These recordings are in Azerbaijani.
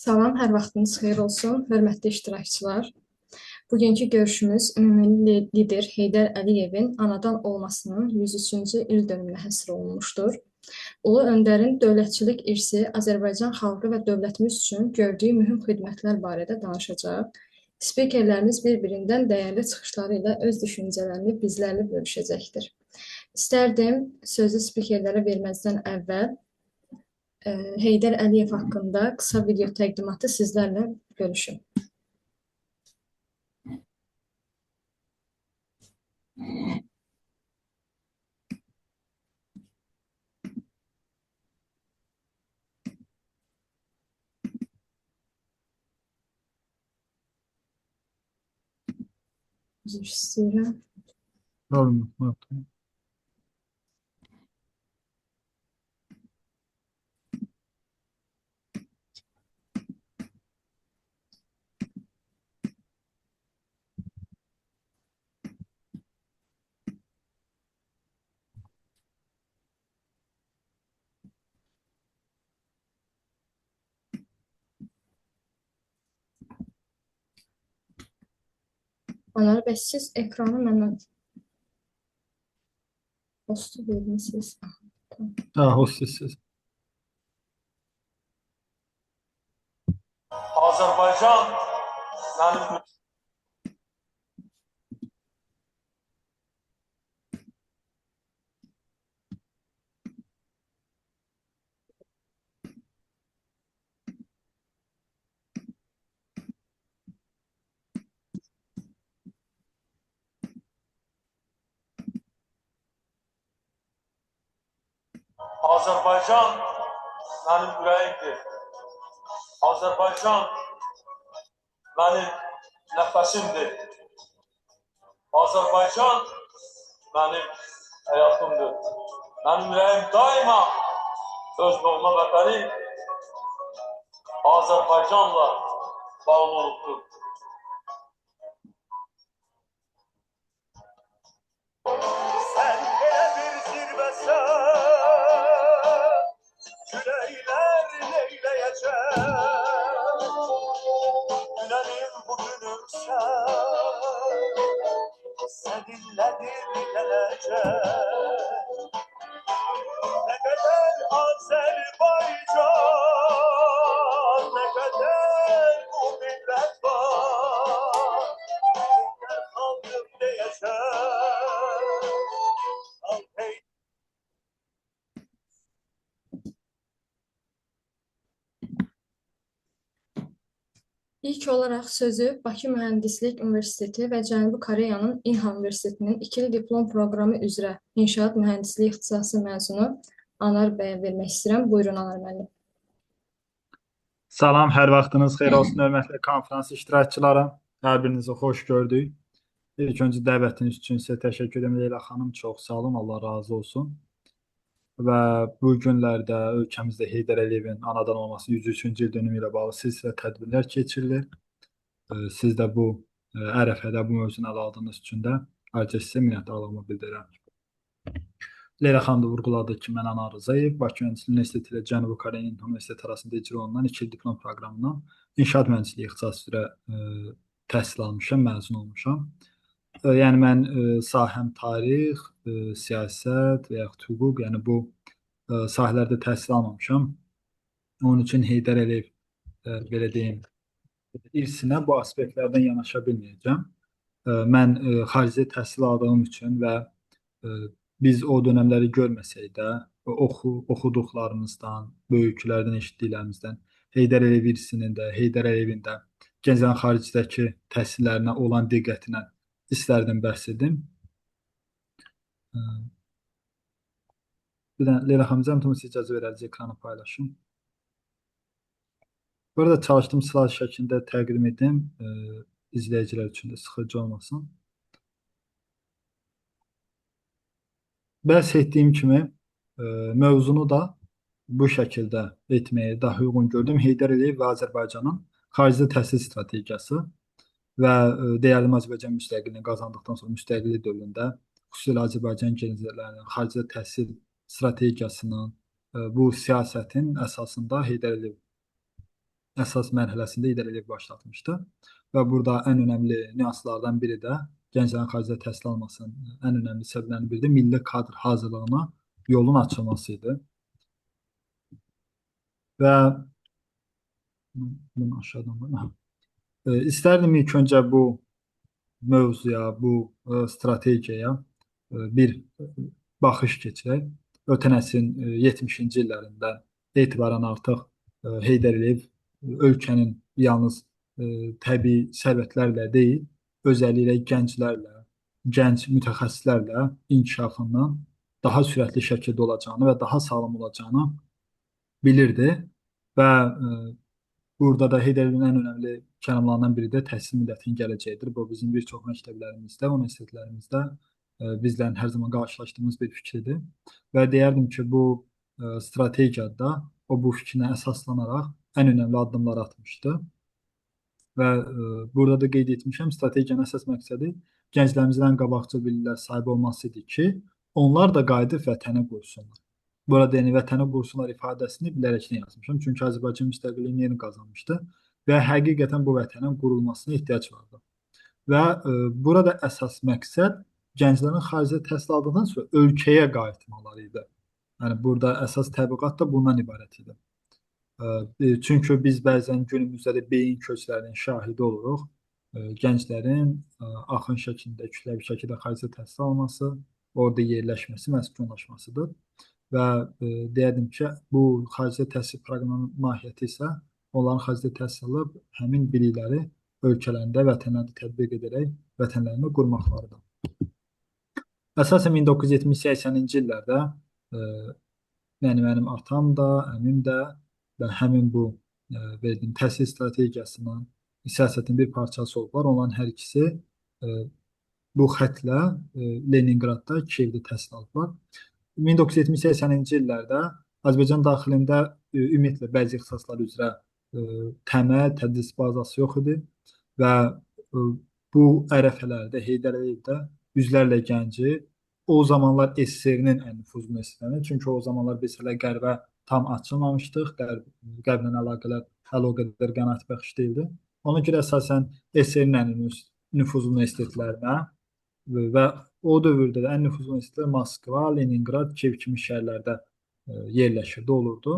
Salam, hər vaxtınız xeyir olsun, hörmətli iştirakçılar. Bugünkü görüşümüz ümumi lider Heydər Əliyevin anadan olmasının 103-cü il dönümünə həsr olunmuşdur. Ulu öndərin dövlətçilik irsi Azərbaycan xalqı və dövlətimiz üçün gördüyü mühüm xidmətlər barədə danışacaq. Spikerlərimiz bir-birindən dəyərli çıxışları ilə öz düşüncələrini bizlərlə bölüşəcəkdir. İstərdim sözü spikerlərə verməzdən əvvəl Heydər Əliyev haqqında qısa video təqdimatı sizlərlə bölüşüm. Üzr istəyirəm. Anar bəy, siz ekranı məndən postu vermişsiniz. O sizsiz. Azərbaycan mənim Azərbaycan mənim ürəyimdir. Azərbaycan mənim nəfəsimdir. Azərbaycan mənim həyatımdır. Mənim ürəyim daima öz doğma vətəni Azərbaycanla bağlı olubdur. Sən elə bir zirvəsən, küləklər neyləyəcək? Dünənim bugünümsən, səninlədir gələcək. Nə qədər Azərbaycan, nə qədər bu millət var, Heydər xalqım deyəcək. İlk olaraq sözü Bakı Mühəndislik Universiteti və Cənubi Koreyanın İnha Universitetinin ikili diplom proqramı üzrə İnşaat Mühəndisliyi ixtisası məzunu Anar bəyə vermək istəyirəm. Buyurun Anar müəllim. Salam, hər vaxtınız xeyir olsun, hörmətli konferans iştirakçıları. Hər birinizi xoş gördük. İlk öncə dəvətiniz üçün sizə təşəkkür edirəm Leyla xanım. Çox sağ olun, Allah razı olsun. Və bu günlərdə ölkəmizdə Heydər Əliyevin anadan olması 103-cü il dönümü ilə bağlı silsilə tədbirlər keçirilir. Siz də bu ərəfədə bu mövzunu ələ aldığınız üçün də ayrıca sizə minnətdarlığımı bildirirəm. Leyla xanım da vurğuladı ki, mən Anar Rzayev, Bakı Mühəndislik Universiteti ilə Cənubi Koreya Universiteti arasında icra olunan ikili diplom proqramından İnşaat Mühəndisliyi ixtisası üzrə təhsil almışam, məzun olmuşam. Yəni mən sahəm tarix, siyasət və yaxud hüquq, yəni bu sahələrdə təhsil almamışam. Onun üçün Heydər Əliyev belə deyim, irsinə bu aspektlərdən yanaşa bilməyəcəm. Mən xaricdə təhsil aldığım üçün və biz o dönəmləri görməsək də oxuduqlarımızdan, böyüklərdən eşitdiklərimizdən Heydər Əliyev irsinin də, Heydər Əliyevin də gənclərin xaricdəki təhsillərinə olan diqqətinə istərdim bəhs edim. Bir də Leyla xanım, siz icazə verərsiniz ekranı paylaşım. Burada çalışdığım slayd şəklində təqdim edim, izləyicilər üçün də sıxıcı olmasın. Bəhs etdiyim kimi mövzunu da bu şəkildə etməyə daha uyğun gördüm. Heydər Əliyev və Azərbaycanın xaricdə təhsil strategiyası və dəyərli Azərbaycan müstəqilliyini qazandıqdan sonra müstəqillik dövründə xüsusilə Azərbaycan gənclərinin xaricdə təhsil strategiyasının bu siyasətin əsasında Heydər Əliyev əsas mərhələsində Heydər Əliyev başlatmışdı. Və burada ən önəmli nüanslardan biri də gənclərin xaricdə təhsil almasının ən önəmli səbəblərindən biri də milli kadr hazırlığına yolun açılması idi. Və bunu aşağıdan istərdim ilk öncə bu mövzuya, bu strategiyaya bir baxış keçirək. Ötən əsrin 70-ci illərindən etibarən artıq Heydər Əliyev ölkənin yalnız təbii sərvətlərlə deyil, özəlliklə gənclərlə, gənc mütəxəssislərlə inkişafından daha sürətli şəkildə olacağını və daha sağlam olacağını bilirdi və burada da Heydər Əliyevin ən önəmli kəlamlarından biri də təhsil millətinin gələcəyidir. Bu bizim bir çox məktəblərimizdə, universitetlərimizdə bizlərin hər zaman qarşılaşdığımız bir fikridir. Və deyərdim ki, bu strategiyada o bu fikrinə əsaslanaraq ən önəmli addımlar atmışdı. Və burada da qeyd etmişəm, strategiyanın əsas məqsədi gənclərimizin ən qabaqcıl biliklər sahibi olması idi ki, onlar da qayıdıb vətənə qoysunlar. Burada yəni vətənə qursunlar ifadəsini bilərəkdən yazmışam. Çünki Azərbaycan müstəqilliyini yeni qazanmışdı və həqiqətən bu vətənin qurulmasına ehtiyac vardı. Və burada əsas məqsəd gənclərin xaricdə təhsil aldıqdan sonra ölkəyə qayıtmaları idi. Yəni burada əsas təbliğat da bundan ibarət idi. Çünki biz bəzən günümüzdə də beyin köçlərinin şahidi oluruq. Gənclərin axın şəklində, kütləvi şəkildə xaricdə təhsil alması, orada yerləşməsi, məskunlaşmasıdır. Və deyərdim ki, bu xaricdə təhsil proqramının mahiyyəti isə onların xaricdə təhsil alıb həmin bilikləri ölkələrində, vətənlərdə tətbiq edərək vətənlərini qurmaqlarıdır. Əsasən 1970-80-ci illərdə mənim atam da, əmim də və həmin bu verdiyim təhsil strategiyasının, siyasətin bir parçası olublar. Onların hər ikisi bu xətlə Leningradda, Kiyevdə təhsil aldılar. 1970-80-ci illərdə Azərbaycan daxilində ümumiyyətlə bəzi ixtisaslar üzrə təməl tədris bazası yox idi və bu ərəfələrdə Heydər Əliyevdə yüzlərlə gənci o zamanlar SSR-nin ən nüfuzlu universitetləri, çünki o zamanlar biz hələ qərbə tam açılmamışdıq, qərblə əlaqələr hələ o qədər qənaətbəxş deyildi. Ona görə əsasən SSR-nin ən nüfuzlu universitetlərinə və o dövrdə də ən nüfuzlu universitetlər Moskva, Leningrad, Kiyev kimi şəhərlərdə yerləşirdi, olurdu.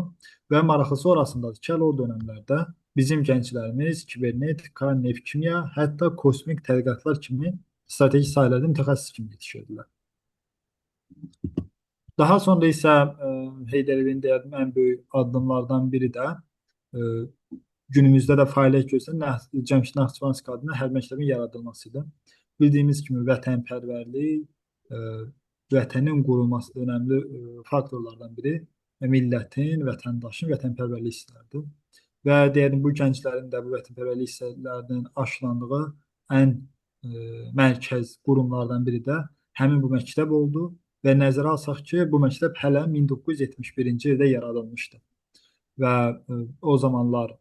Və maraqlısı orasındadır ki, o dönəmlərdə bizim gənclərimiz kibernetika, neft kimya, hətta kosmik tədqiqatlar kimi strateji sahələrdə mütəxəssis kimi yetişirdilər. Daha sonra isə Heydər Əliyevin deyərdim ən böyük addımlardan biri də günümüzdə də fəaliyyət göstərən Cəmşid Naxçıvanski adına hərbi məktəbin yaradılmasıdır. Bildiyimiz kimi vətənpərvərlik, vətənin qurulması önəmli faktorlardan biri millətin, vətəndaşın vətənpərvərlik hissləridir. Və deyəlim bu gənclərin də bu vətənpərvərlik hissələrinin aşılandığı ən mərkəz qurumlardan biri də həmin bu məktəb oldu və nəzərə alsaq ki, bu məktəb hələ 1971-ci ildə yaradılmışdı. Və o zamanlar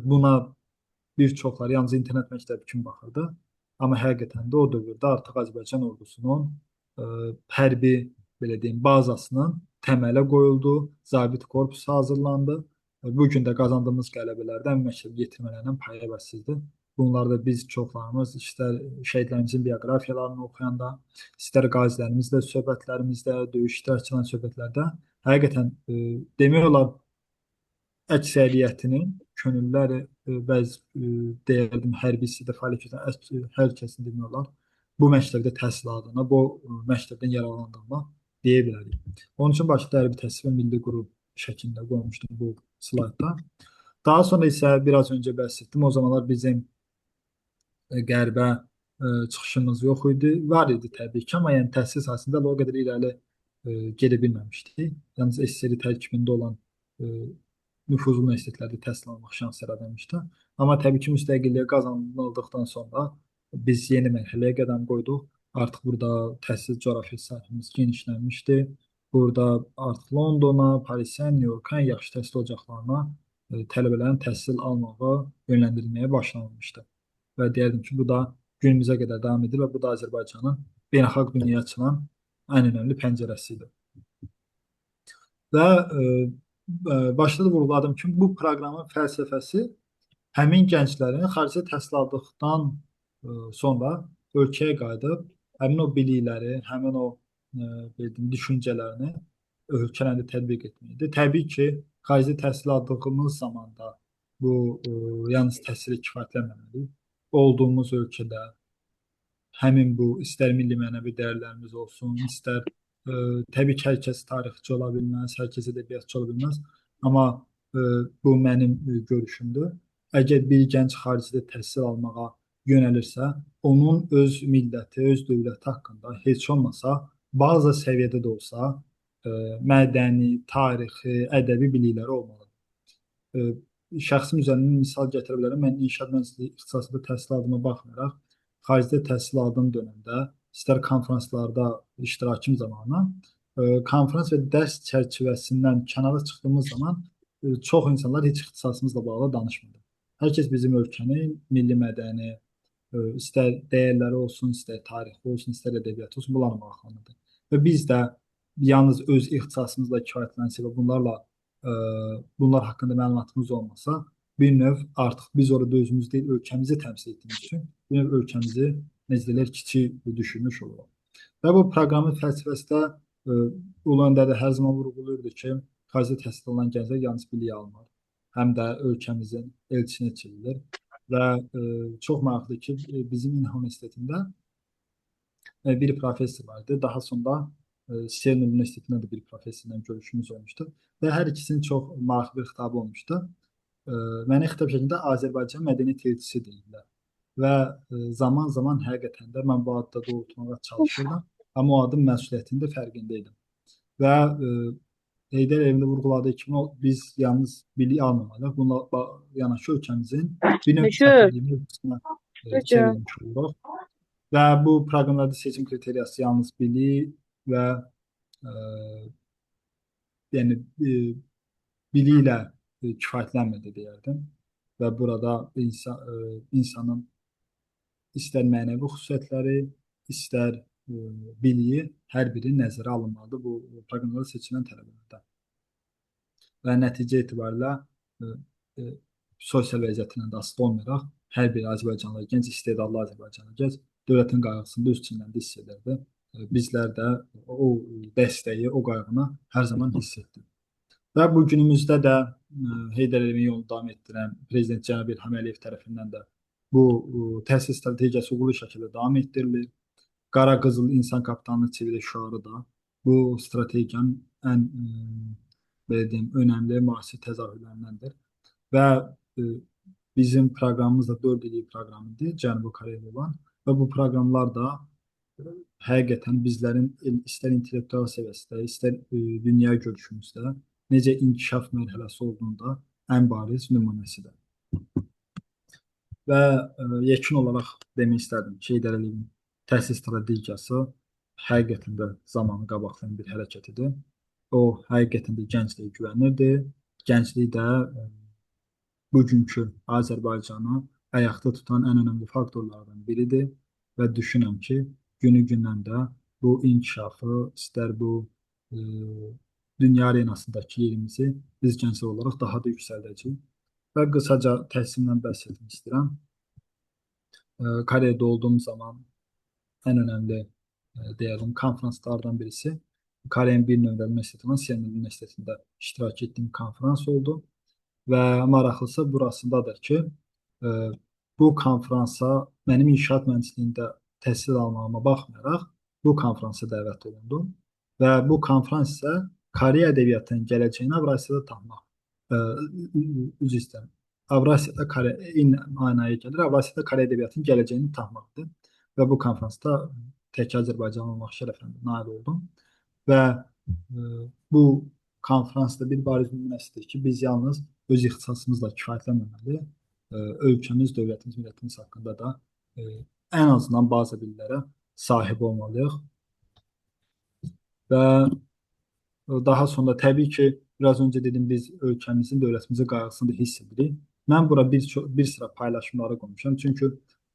buna bir çoxları yalnız internet məktəbi kimi baxırdı. Amma həqiqətən də o dövrdə artıq Azərbaycan ordusunun hərbi belə deyim bazasının təmələ qoyuldu, zabit korpusu hazırlandı. Bu gün də qazandığımız qələbələrdən məktəbi yetirmələrindən payı bəssizdir. Bunlarda biz çoxlarımız istər şəhidlərimizin bioqrafiyalarını oxuyanda, istər qazilərimizlə söhbətlərimizdə, döyüş iştirakçılarının söhbətlərdə həqiqətən demək olar əksəriyyətinin könülləri bəzi deyərdim hərbi hissədə fəaliyyət edən hər kəsin demək olar bu məktəbdə təhsil aldığına, bu məktəbdən yararlandığına deyə bilərik. Onun üçün başda hərbi təhsil və milli qrup şəklində qoymuşdum bu slaytda. Daha sonra isə biraz öncə bəhs etdim. O zamanlar bizim qərbə çıxışımız yox idi. Var idi təbii ki, amma yəni təhsil sahəsində o qədər irəli gedə bilməmişdik. Yalnız SSR tərkibində olan nüfuzlu universitetlərdə təhsil almaq şansı yaradılmışdı. Amma təbii ki, müstəqilliyə qazanıldıqdan sonra biz yeni mərhələyə qədəm qoyduq. Artıq burada təhsil coğrafiya sahəmiz genişlənmişdi. Burada artıq Londona, Parisə, Nyu-Yorka ən yaxşı təhsil ocaqlarına tələbələrin təhsil almağa yönləndirilməyə başlanılmışdı. Və deyərdim ki, bu da günümüzə qədər davam edir və bu da Azərbaycanın beynəlxalq dünyaya açılan ən önəmli pəncərəsidir. Və başda da vurğuladım ki, bu proqramın fəlsəfəsi həmin gənclərin xarici təhsil aldıqdan sonra ölkəyə qayıdıb həmin o bilikləri, həmin o belə deyim, düşüncələrini ölkələrində tətbiq etməkdir. Təbii ki, xarici təhsil aldığımız zaman da bu yalnız təhsili kifayətlənməməli. Olduğumuz ölkədə həmin bu istər milli mənəvi dəyərlərimiz olsun, istər təbii ki, hər kəs tarixçi ola bilməz, hər kəs ədəbiyyatçı ola bilməz, amma bu mənim görüşümdür. Əgər bir gənc xaricdə təhsil almağa yönəlirsə, onun öz milləti, öz dövləti haqqında heç olmasa bazı səviyyədə də olsa mədəni, tarixi, ədəbi bilikləri olmalıdır. Şəxsim üzərindən misal gətirə bilərəm. Mən inşaat mühəndisliyi ixtisasında təhsil aldığıma baxmayaraq, xaricdə təhsil aldığım dövrdə istər konfranslarda iştirakım zamanı konfrans və dərs çərçivəsindən kənara çıxdığımız zaman çox insanlar heç ixtisasımızla bağlı danışmırdı. Hər kəs bizim ölkənin milli mədəni, istər dəyərləri olsun, istər tarixi olsun, istər ədəbiyyatı olsun, bunlarla maraqlanırdı. Və biz də yalnız öz ixtisasımızla kifayətlənsək və bunlar haqqında məlumatımız olmasa, bir növ artıq biz orada özümüz deyil, ölkəmizi təmsil etdiyimiz üçün bir növ ölkəmizi necə deyirlər, kiçik düşünmüş oluruq. Və bu proqramın fəlsəfəsi də Ulu Öndər də hər zaman vurğulayırdı ki, xarici təhsil alan gənclər yalnız bilik almır, həm də ölkəmizin elçisinə çevrilir. Və çox maraqlıdır ki, bizim İnha Universitetində bir professor vardı. Daha sonra Sierra Universitetində də bir professorla görüşümüz olmuşdu. Və hər ikisinin çox maraqlı bir xitabı olmuşdu. Mənə xitab şəklində Azərbaycan mədəniyyət elçisi deyirlər. Və zaman-zaman həqiqətən də mən bu adda doğrultmağa çalışırdım. Amma o adın məsuliyyətinin də fərqində idim. Və Heydər Əliyevin vurğuladığı kimi biz yalnız bilik almamalıyıq. Bununla yanaşı ölkəmizin bir növ səfirliyini ölkəsinə çevrilmiş oluruq. Və bu proqramlarda seçim kriteriyası yalnız bilik və yəni biliklə kifayətlənmədi deyərdim. Və burada insanın istər mənəvi xüsusiyyətləri, istər biliyi hər biri nəzərə alınmalıdır bu proqramlarda seçilən tələbələrdə. Və nəticə etibarilə sosial vəziyyətindən də asılı olmayaraq hər bir Azərbaycanlı gənc, istedadlı Azərbaycanlı gənc dövlətin qayğısında öz çinləndə hiss edirdi. Bizlər də o dəstəyi, o qayğını hər zaman hiss etdik. Və bu günümüzdə də Heydər Əliyevin yolunu davam etdirən Prezident Cənab İlham Əliyev tərəfindən də bu təhsil strategiyası uğurlu şəkildə davam etdirilir. Qara qızıl insan kapitalına çevrilir şüarı da bu strategiyanın ən belə deyim, önəmli müasir təzahürlərindəndir. Və bizim proqramımız da 4 illik proqramıdır, Cənubi Koreyada olan. Və bu proqramlar da həqiqətən bizlərin istər intellektual səviyyəsində, istər dünya görüşümüzdə necə inkişaf mərhələsi olduğunda ən bariz nümunəsidir. Və yekun olaraq demək istərdim ki, Heydər Əliyevin təhsil strategiyası həqiqətən də zamanı qabaqlayan bir hərəkətidir. O həqiqətən də gəncliyə güvənirdi. Gənclik də bugünkü Azərbaycanı ayaqda tutan ən önəmli faktorlardan biridir və düşünürəm ki, günü-gündən də bu inkişafı, istər bu dünya arenasındakı yerimizi biz gənclər olaraq daha da yüksəldəcəyik. Və qısaca təhsilimdən bəhs etmək istəyirəm. Koreyada olduğum zaman ən önəmli deyəlim konfranslardan birisi Koreyanın bir nömrəli universiteti olan Seul Universitetində iştirak etdiyim konfrans oldu. Və maraqlısı burasındadır ki, bu konfransa mənim inşaat mühəndisliyində təhsil almağıma baxmayaraq bu konfransa dəvət olundum. Və bu konfrans isə Koreya ədəbiyyatının gələcəyini Avrasiyada tapmaq. Üzr istəyirəm. Avrasiyada eyni mənaya gəlir. Avrasiyada Koreya ədəbiyyatının gələcəyini tapmaqdır. Və bu konfransda tək Azərbaycan olmaq şərəfinə nail oldum. Və bu konfransda bir bariz nümunəsidir ki, biz yalnız öz ixtisasımızla kifayətlənməməli, ölkəmiz, dövlətimiz, millətimiz haqqında da ən azından bazı biliklərə sahib olmalıyıq. Və daha sonra təbii ki, biraz öncə dedim, biz ölkəmizin, dövlətimizin qayğısını da hiss edirik. Mən bura bir sıra paylaşımları qoymuşam. Çünki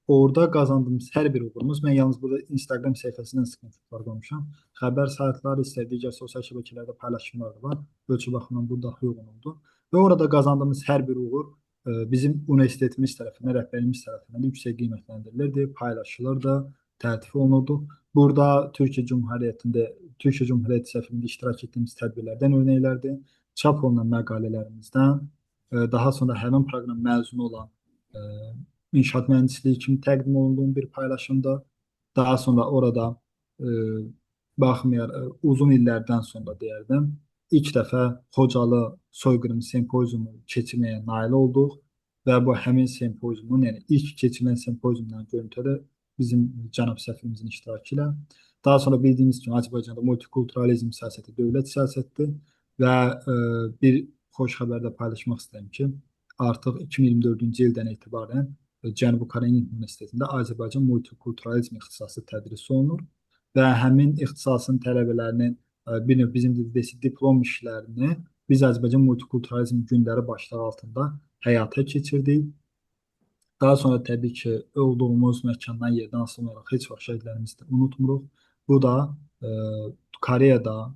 orada qazandığımız hər bir uğurumuz, mən yalnız burada Instagram səhifəsindən screenshotlar qoymuşam. Xəbər saytları, digər sosial şəbəkələrdə paylaşımlar da var. Ölçü baxımından bu daha uyğun oldu. Və orada qazandığımız hər bir uğur bizim universitetimiz tərəfindən, rəhbərimiz tərəfindən yüksək qiymətləndirilirdi, paylaşılırdı, təltif olunurdu. Burada Türkiyə Cümhuriyyəti səfirində iştirak etdiyimiz tədbirlərdən örnəklərdir. Çap olunan məqalələrimizdən, daha sonra həmin proqram məzunu olan e, inşaat mühəndisliyi kimi təqdim olunduğum bir paylaşımda. Daha sonra orada e, uzun illərdən sonra deyərdim, ilk dəfə Xocalı soyqırım sempoziumu keçirməyə nail olduq və bu həmin sempoziumun, yəni ilk keçirilən sempoziumdan görüntüdə bizim cənab səfirimizin iştirakı ilə. Daha sonra bildiyimiz kimi Azərbaycanda multikulturalizm siyasəti dövlət siyasətidir və bir xoş xəbər də paylaşmaq istəyirəm ki, artıq 2024-cü ildən etibarən Cənubi Karolina Universitetində Azərbaycan multikulturalizm ixtisası tədris olunur və həmin ixtisasın tələbələrinin bir növ bizim diplom işlərini biz Azərbaycan multikulturalizm günləri başlığı altında həyata keçirdik. Daha sonra təbii ki, olduğumuz məkandan, yerdən asılı olaraq heç vaxt şəhidlərimizi də unutmuruq. Bu da Koreyada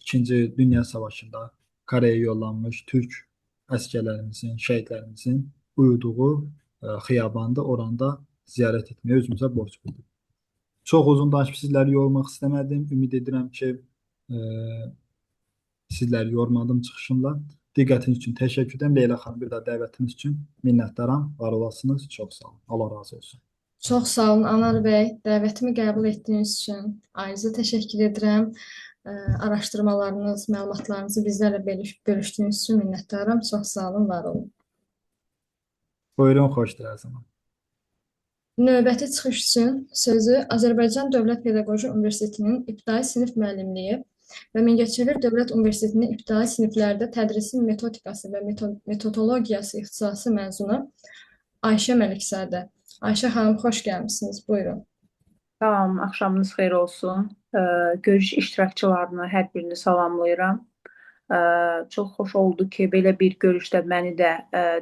İkinci Dünya Savaşında Koreyaya yollanmış Türk əsgərlərimizin, şəhidlərimizin uyuduğu xiyabanda, oranda ziyarət etməyə özümüzə borc bildik. Çox uzun danışıb sizləri yormaq istəmədim. Ümid edirəm ki, sizləri yormadım çıxışımla. Diqqətiniz üçün təşəkkür edirəm. Leyla xanım, bir daha dəvətiniz üçün minnətdaram. Var olasınız. Çox sağ olun. Allah razı olsun. Çox sağ olun Anar bəy, dəvətimi qəbul etdiyiniz üçün ayrıca təşəkkür edirəm. Araşdırmalarınız, məlumatlarınızı bizlərlə bölüşdüyünüz üçün minnətdaram. Çox sağ olun, var olun. Buyurun, xoşdur hər zaman. Növbəti çıxış üçün sözü Azərbaycan Dövlət Pedaqoji Universitetinin İbtidai sinif müəllimliyi və Mingəçevir Dövlət Universitetinin İbtidai siniflərdə tədrisin metodikası və metodologiyası ixtisası məzunu Ayşə Məlikzədə. Ayşə xanım, xoş gəlmisiniz. Buyurun. Salam, axşamınız xeyir olsun. Görüş iştirakçılarını hər birini salamlayıram. Çox xoş oldu ki, belə bir görüşdə məni də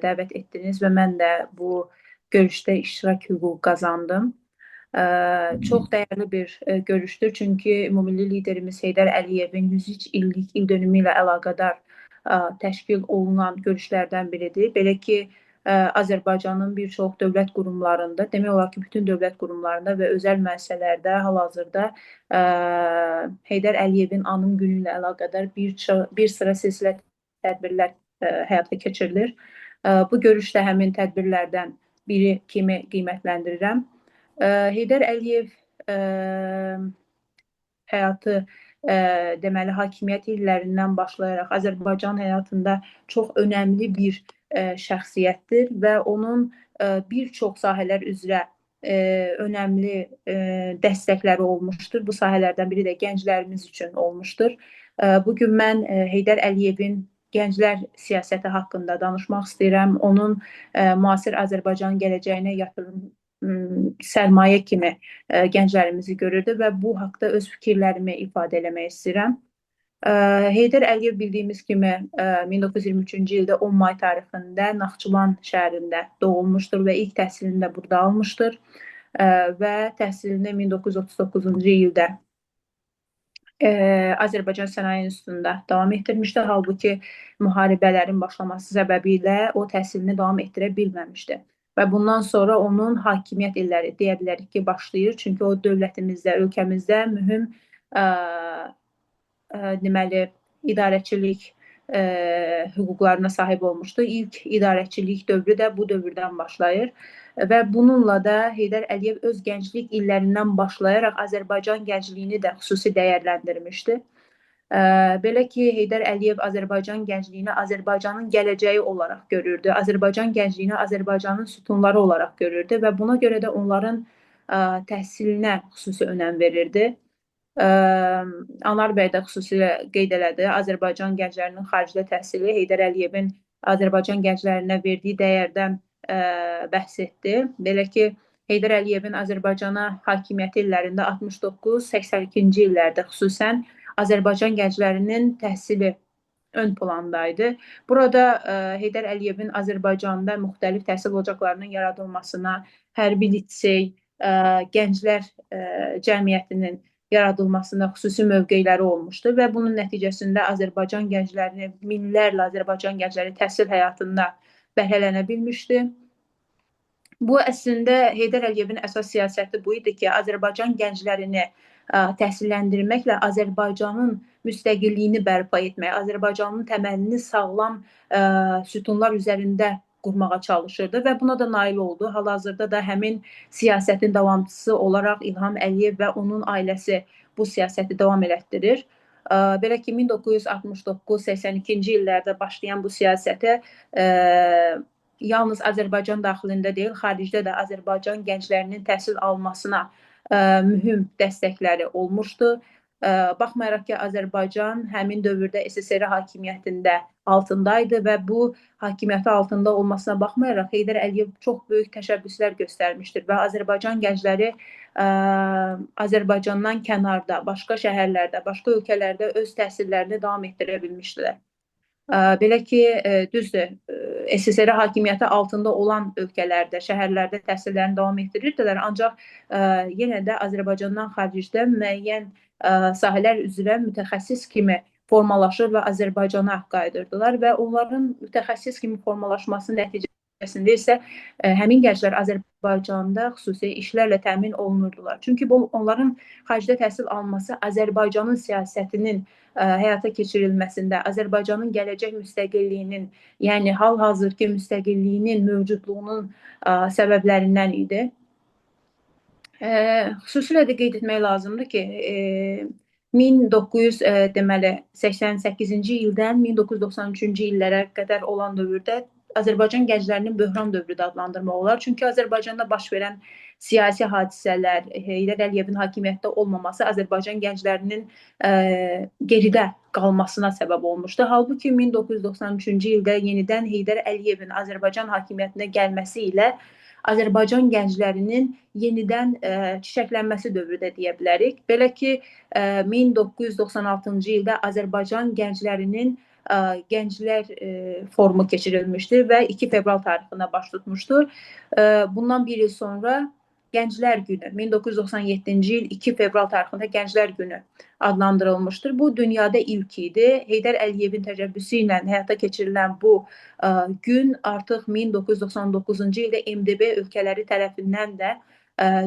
dəvət etdiniz və mən də bu görüşdə iştirak hüququ qazandım. Çox dəyərli bir görüşdür, çünki Ümumilli liderimiz Heydər Əliyevin 103 illik ildönümü ilə əlaqədar təşkil olunan görüşlərdən biridir. Belə ki, Azərbaycanın bir çox dövlət qurumlarında, demək olar ki, bütün dövlət qurumlarında və özəl müəssisələrdə hal-hazırda Heydər Əliyevin anım günü ilə əlaqədar bir sıra silsilə tədbirlər həyata keçirilir. Bu görüşdə həmin tədbirlərdən biri kimi qiymətləndirirəm. Heydər Əliyev həyatı deməli hakimiyyət illərindən başlayaraq Azərbaycan həyatında çox önəmli bir şəxsiyyətdir və onun bir çox sahələr üzrə önəmli dəstəkləri olmuşdur. Bu sahələrdən biri də gənclərimiz üçün olmuşdur. Bugün mən Heydər Əliyevin gənclər siyasəti haqqında danışmaq istəyirəm. Onun müasir Azərbaycan gələcəyinə yatırım sərmayə kimi gənclərimizi görürdü və bu haqda öz fikirlərimi ifadə eləmək istəyirəm. Heydər Əliyev bildiyimiz kimi 1923-cü ildə 10 may tarixində Naxçıvan şəhərində doğulmuşdur və ilk təhsilini də burada almışdır və təhsilini 1939-cu ildə Azərbaycan Sənaye İnstitutunda davam etdirmişdir. Halbuki müharibələrin başlaması səbəbilə o təhsilini davam etdirə bilməmişdi. Və bundan sonra onun hakimiyyət illəri deyə bilərik ki, başlayır. Çünki o dövlətimizdə, ölkəmizdə mühüm deməli idarəçilik hüquqlarına sahib olmuşdu. İlk idarəçilik dövrü də bu dövrdən başlayır və bununla da Heydər Əliyev öz gənclik illərindən başlayaraq Azərbaycan gəncliyini də xüsusi dəyərləndirmişdi. Belə ki, Heydər Əliyev Azərbaycan gəncliyini Azərbaycanın gələcəyi olaraq görürdü. Azərbaycan gəncliyini Azərbaycanın sütunları olaraq görürdü və buna görə də onların təhsilinə xüsusi önəm verirdi. Anar bəy də xüsusilə qeyd elədi. Azərbaycan gənclərinin xaricdə təhsili Heydər Əliyevin Azərbaycan gənclərinə verdiyi dəyərdən bəhs etdi. Belə ki, Heydər Əliyevin Azərbaycana hakimiyyəti illərində 69-82-ci illərdə xüsusən Azərbaycan gənclərinin təhsili ön plandaydı. Burada Heydər Əliyevin Azərbaycanda müxtəlif təhsil ocaqlarının yaradılmasına, hərbi lisey, gənclər cəmiyyətinin yaradılmasında xüsusi mövqeləri olmuşdu və bunun nəticəsində Azərbaycan gənclərini, minlərlə Azərbaycan gəncləri təhsil həyatında bəhrələnə bilmişdi. Bu əslində Heydər Əliyevin əsas siyasəti bu idi ki, Azərbaycan gənclərini təhsilləndirməklə Azərbaycanın müstəqilliyini bərpa etmək, Azərbaycanın təməlini sağlam sütunlar üzərində qurmağa çalışırdı və buna da nail oldu. Hal-hazırda da həmin siyasətin davamçısı olaraq İlham Əliyev və onun ailəsi bu siyasəti davam elətdirir. Belə ki, 1969-82-ci illərdə başlayan bu siyasətə yalnız Azərbaycan daxilində deyil, xaricdə də Azərbaycan gənclərinin təhsil almasına mühüm dəstəkləri olmuşdu. Baxmayaraq ki, Azərbaycan həmin dövrdə SSR hakimiyyətində altındaydı və bu hakimiyyəti altında olmasına baxmayaraq Heydər Əliyev çox böyük təşəbbüslər göstərmişdir və Azərbaycan gəncləri Azərbaycandan kənarda, başqa şəhərlərdə, başqa ölkələrdə öz təhsillərini davam etdirə bilmişdilər. Belə ki, düzdür, SSR hakimiyyəti altında olan ölkələrdə, şəhərlərdə təhsillərini davam etdirirdilər, ancaq yenə də Azərbaycandan xaricdə müəyyən sahələr üzrə mütəxəssis kimi formalaşır və Azərbaycana qayıdırdılar və onların mütəxəssis kimi formalaşması nəticəsində isə həmin gənclər Azərbaycanda xüsusi işlərlə təmin olunurdular. Çünki onların xaricdə təhsil alması Azərbaycanın siyasətinin həyata keçirilməsində, Azərbaycanın gələcək müstəqilliyinin, yəni hal-hazırki müstəqilliyinin mövcudluğunun səbəblərindən idi. Xüsusilə də qeyd etmək lazımdır ki, 1988-ci ildən 1993-cü illərə qədər olan dövrdə Azərbaycan gənclərinin böhran dövrü də adlandırmaq olar. Çünki Azərbaycanda baş verən siyasi hadisələr, Heydər Əliyevin hakimiyyətdə olmaması Azərbaycan gənclərinin geridə qalmasına səbəb olmuşdu. Halbuki 1993-cü ildə yenidən Heydər Əliyevin Azərbaycan hakimiyyətinə gəlməsi ilə Azərbaycan gənclərinin yenidən çiçəklənməsi dövrü də deyə bilərik. Belə ki, 1996-cı ildə Azərbaycan gənclərinin Gənclər forumu keçirilmişdir və 2 fevral tarixində baş tutmuşdur. Bundan bir il sonra Gənclər Günü, 1997-ci il 2 fevral tarixində Gənclər Günü adlandırılmışdır. Bu, dünyada ilk idi. Heydər Əliyevin təşəbbüsü ilə həyata keçirilən bu gün artıq 1999-cu ildə MDB ölkələri tərəfindən də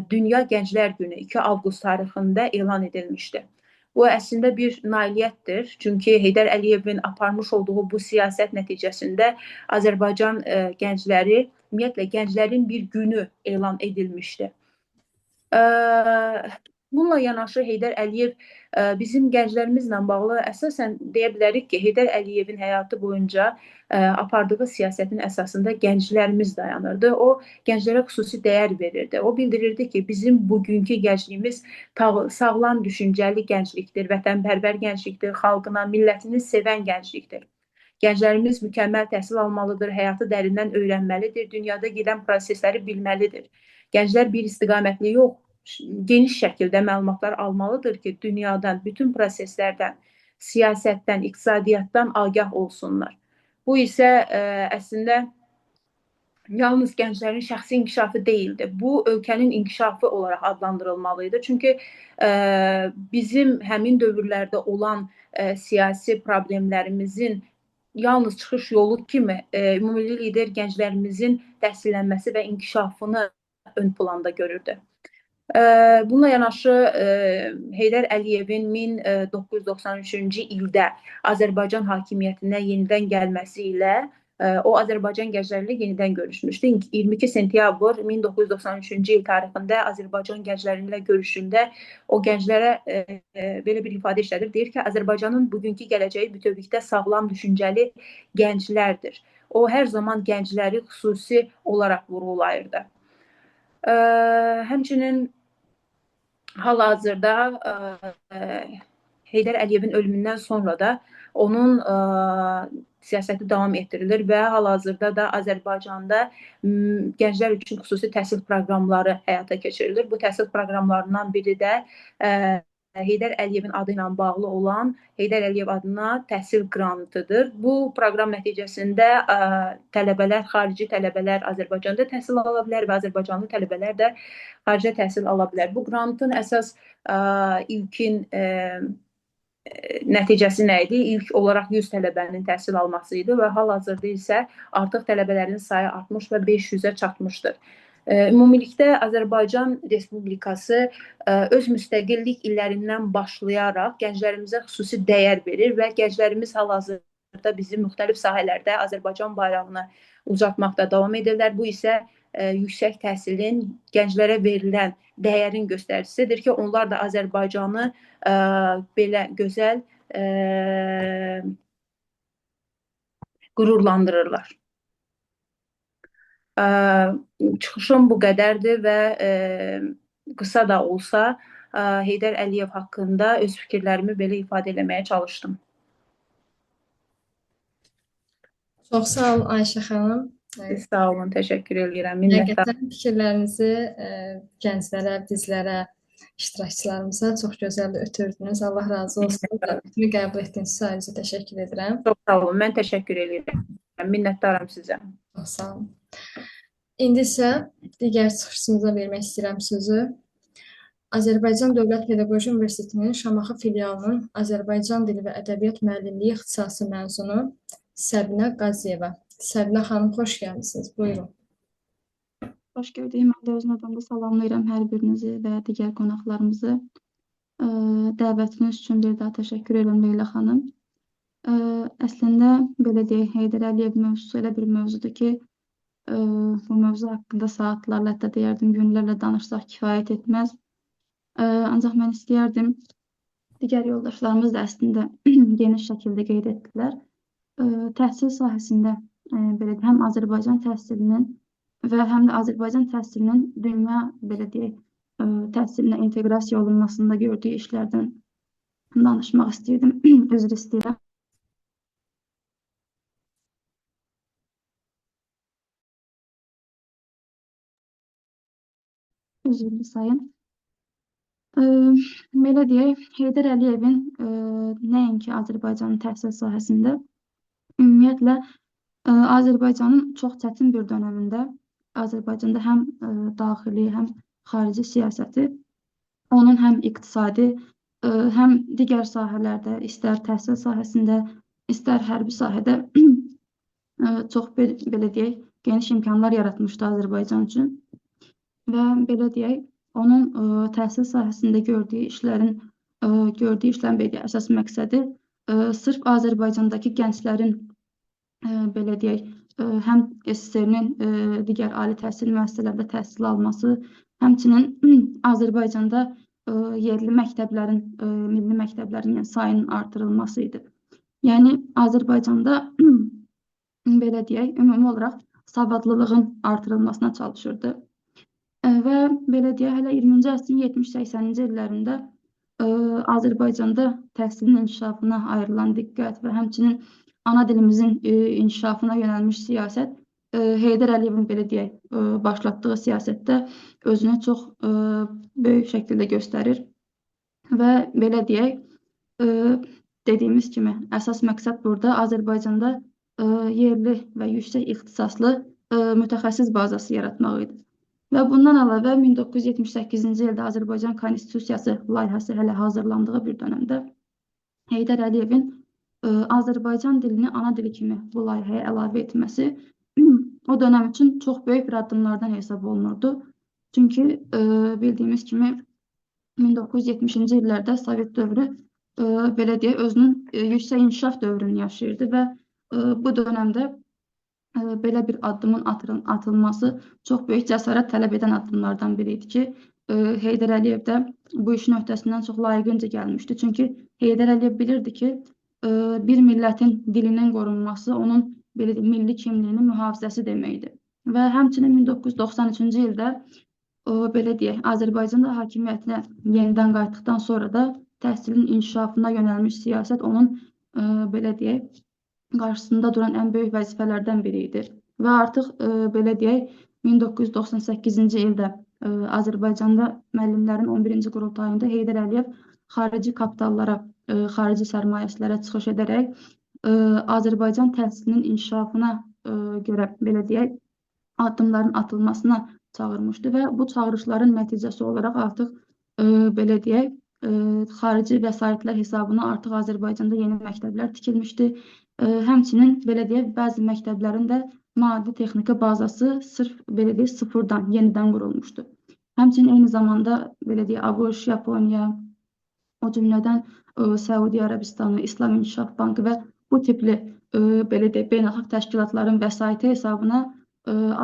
Dünya Gənclər Günü 2 avqust tarixində elan edilmişdir. Bu əslində bir nailiyyətdir. Çünki Heydər Əliyevin aparmış olduğu bu siyasət nəticəsində Azərbaycan gəncləri, ümumiyyətlə gənclərin bir günü elan edilmişdi. Bununla yanaşı Heydər Əliyev bizim gənclərimizlə bağlı əsasən deyə bilərik ki, Heydər Əliyevin həyatı boyunca apardığı siyasətin əsasında gənclərimiz dayanırdı. O, gənclərə xüsusi dəyər verirdi. O bildirirdi ki, bizim bugünkü gəncliyimiz sağlam düşüncəli gənclikdir, vətənpərvər gənclikdir, xalqına, millətini sevən gənclikdir. Gənclərimiz mükəmməl təhsil almalıdır, həyatı dərindən öyrənməlidir, dünyada gedən prosesləri bilməlidir. Gənclər bir istiqamətli yox, geniş şəkildə məlumatlar almalıdır ki, dünyadan, bütün proseslərdən, siyasətdən, iqtisadiyyatdan agah olsunlar. Bu isə əslində yalnız gənclərin şəxsi inkişafı deyildi. Bu, ölkənin inkişafı olaraq adlandırılmalıydı. Çünki bizim həmin dövrlərdə olan siyasi problemlərimizin yalnız çıxış yolu kimi ümumilli lider gənclərimizin təhsillənməsi və inkişafını ön planda görürdü. Bununla yanaşı Heydər Əliyevin 1993-cü ildə Azərbaycan hakimiyyətinə yenidən gəlməsi ilə o Azərbaycan gəncləri ilə yenidən görüşmüşdü. 22 sentyabr 1993-cü il tarixində Azərbaycan gəncləri ilə görüşündə o gənclərə belə bir ifadə işlədir. Deyir ki, Azərbaycanın bugünkü gələcəyi bütövlükdə sağlam düşüncəli gənclərdir. O, hər zaman gəncləri xüsusi olaraq vurğulayırdı. Həmçinin hal-hazırda Heydər Əliyevin ölümündən sonra da onun siyasəti davam etdirilir və hal-hazırda da Azərbaycanda gənclər üçün xüsusi təhsil proqramları həyata keçirilir. Bu təhsil proqramlarından biri də Heydər Əliyevin adı ilə bağlı olan Heydər Əliyev adına təhsil qrantıdır. Bu proqram nəticəsində tələbələr, xarici tələbələr Azərbaycanda təhsil ala bilər və Azərbaycanlı tələbələr də xaricdə təhsil ala bilər. Bu qrantın əsas ilkin nəticəsi nə idi? İlk olaraq 100 tələbənin təhsil alması idi və hal-hazırda isə artıq tələbələrin sayı artmış və 500-ə çatmışdır. Ümumilikdə Azərbaycan Respublikası öz müstəqillik illərindən başlayaraq gənclərimizə xüsusi dəyər verir və gənclərimiz hal-hazırda bizim müxtəlif sahələrdə Azərbaycan bayrağını ucaltmaqda davam edirlər. Bu isə yüksək təhsilin gənclərə verilən dəyərin göstəricisidir ki, onlar da Azərbaycanı belə gözəl qürurlandırırlar. Çıxışım bu qədərdir və qısa da olsa Heydər Əliyev haqqında öz fikirlərimi belə ifadə eləməyə çalışdım. Çox sağ olun Ayşə xanım. Siz sağ olun, təşəkkür edirəm. Minnətdaram. Həqiqətən fikirlərinizi gənclərə, bizlərə, iştirakçılarımıza çox gözəl ötürdünüz. Allah razı olsun. Dəvətimi qəbul etdiyiniz üçün ayrıca təşəkkür edirəm. Çox sağ olun, mən təşəkkür edirəm. Minnətdaram sizə. Çox sağ olun. İndi isə digər çıxışımıza vermək istəyirəm sözü. Azərbaycan Dövlət Pedaqoji Universitetinin Şamaxı filialının Azərbaycan dili və ədəbiyyat müəllimliyi ixtisası məzunu Səbinə Qaziyeva. Səbinə xanım, xoş gəlmisiniz. Buyurun. Xoş gördük. Mən də öz növbəmdə salamlayıram hər birinizi və digər qonaqlarımızı. Dəvətiniz üçün bir daha təşəkkür edirəm Leyla xanım. Əslində, belə deyək, Heydər Əliyev mövzusu elə bir mövzudur ki, bu mövzu haqqında saatlarla, hətta deyərdim, günlərlə danışsaq kifayət etməz. Ancaq mən istəyərdim, digər yoldaşlarımız da əslində geniş şəkildə qeyd etdilər. Təhsil sahəsində həm Azərbaycan təhsilinin və həm də Azərbaycan təhsilinin dünya təhsilinə inteqrasiya olunmasında gördüyü işlərdən danışmaq istəyirdim. Üzr istəyirəm. Üzrlü sayın. Belə deyək, Heydər Əliyevin nəinki Azərbaycanın təhsil sahəsində, ümumiyyətlə Azərbaycanın çox çətin bir dönəmində Azərbaycanda həm daxili, həm xarici siyasəti, onun həm iqtisadi, həm digər sahələrdə, istər təhsil sahəsində, istər hərbi sahədə çox belə deyək, geniş imkanlar yaratmışdı Azərbaycan üçün. Və belə deyək, onun təhsil sahəsində gördüyü işlərin əsas məqsədi sırf Azərbaycandakı gənclərin belə deyək, həm SSR-nin digər ali təhsil müəssisələrində təhsil alması, həmçinin Azərbaycanda yerli məktəblərin, milli məktəblərin sayının artırılması idi. Yəni, Azərbaycanda belə deyək, ümumi olaraq savadlılığın artırılmasına çalışırdı. Və belə deyək, hələ 20-ci əsrin 70-80-ci illərində Azərbaycanda təhsilin inkişafına ayrılan diqqət və həmçinin ana dilimizin inkişafına yönəlmiş siyasət Heydər Əliyevin belə deyək, başlatdığı siyasətdə özünü çox böyük şəkildə göstərir və belə deyək, dediyimiz kimi əsas məqsəd burada Azərbaycanda yerli və yüksək ixtisaslı mütəxəssis bazası yaratmaq idi. Və bundan əlavə 1978-ci ildə Azərbaycan Konstitusiyası layihəsi hələ hazırlandığı bir dönəmdə Heydər Əliyevin Azərbaycan dilini ana dili kimi bu layihəyə əlavə etməsi o dönəm üçün çox böyük bir addımlardan hesab olunurdu. Çünki bildiyimiz kimi 1970-ci illərdə Sovet dövrü belə deyək, özünün yüksək inkişaf dövrünü yaşayırdı və bu dönəmdə belə bir addımın atılması çox böyük cəsarət tələb edən addımlardan biri idi ki, Heydər Əliyev də bu işin öhdəsindən çox layiqincə gəlmişdi. Çünki Heydər Əliyev bilirdi ki, bir millətin dilinin qorunması onun milli kimliyinin mühafizəsi deməkdir. Və həmçinin 1993-cü ildə belə deyək, Azərbaycanda hakimiyyətinə yenidən qayıtdıqdan sonra da təhsilin inkişafına yönəlmiş siyasət onun belə deyək, qarşısında duran ən böyük vəzifələrdən biri idi. Və artıq belə deyək, 1998-ci ildə Azərbaycanda müəllimlərin 11-ci qurultayında Heydər Əliyev xarici kapitallara, xarici sərmayəçilərə çıxış edərək Azərbaycan təhsilinin inkişafına görə belə deyək, addımların atılmasına çağırmışdı və bu çağırışların nəticəsi olaraq artıq belə deyək, xarici vəsaitlər hesabına artıq Azərbaycanda yeni məktəblər tikilmişdi. Həmçinin belə deyək, bəzi məktəblərin də maddi texniki bazası sırf belə deyək, sıfırdan, yenidən qurulmuşdu. Həmçinin eyni zamanda belə deyək, ABŞ, Yaponiya, o cümlədən Səudiyyə Ərəbistanı, İslam İnkişaf Bankı və bu tipli belə deyək, beynəlxalq təşkilatların vəsaiti hesabına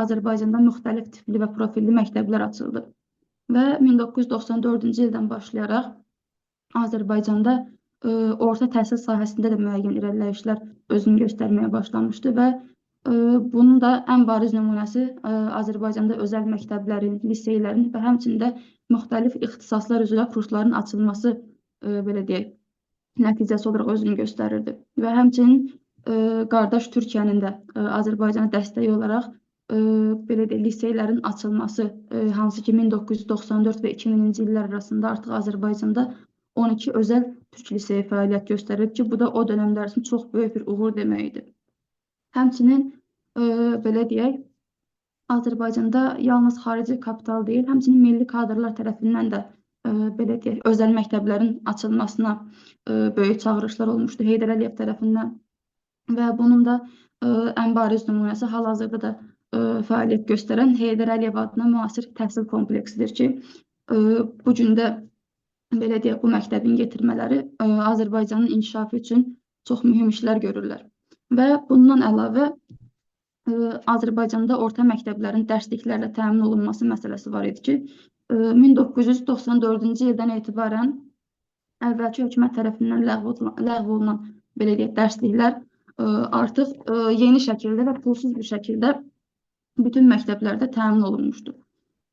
Azərbaycanda müxtəlif tipli və profilli məktəblər açıldı. Və 1994-cü ildən başlayaraq Azərbaycanda orta təhsil sahəsində də müəyyən irəliləyişlər özünü göstərməyə başlamışdı və bunun da ən bariz nümunəsi Azərbaycanda özəl məktəblərin, liseylərin və həmçində müxtəlif ixtisaslar üzrə kursların açılması belə deyək, nəticəsi olaraq özünü göstərirdi. Və həmçinin qardaş Türkiyənin də Azərbaycana dəstəyi olaraq belə deyək, liseylərin açılması, hansı ki 1994 və 2000-ci illər arasında artıq Azərbaycanda 12 özəl türk liseyi fəaliyyət göstərir ki, bu da o dönəmlər üçün çox böyük bir uğur deməkdir. Həmçinin belə deyək, Azərbaycanda yalnız xarici kapital deyil, həmçinin milli kadrlar tərəfindən də belə deyək, özəl məktəblərin açılmasına böyük çağırışlar olmuşdu Heydər Əliyev tərəfindən və bunun da ən bariz nümunəsi hal-hazırda da fəaliyyət göstərən Heydər Əliyev adına müasir təhsil kompleksidir ki, bu gün də belə deyək, bu məktəbin yetirmələri Azərbaycanın inkişafı üçün çox mühüm işlər görürlər. Və bundan əlavə Azərbaycanda orta məktəblərin dərsliklərlə təmin olunması məsələsi var idi ki, 1994-cü ildən etibarən əvvəlki hökumət tərəfindən ləğv olunan belə deyək, dərsliklər artıq yeni şəkildə və pulsuz bir şəkildə bütün məktəblərdə təmin olunmuşdur.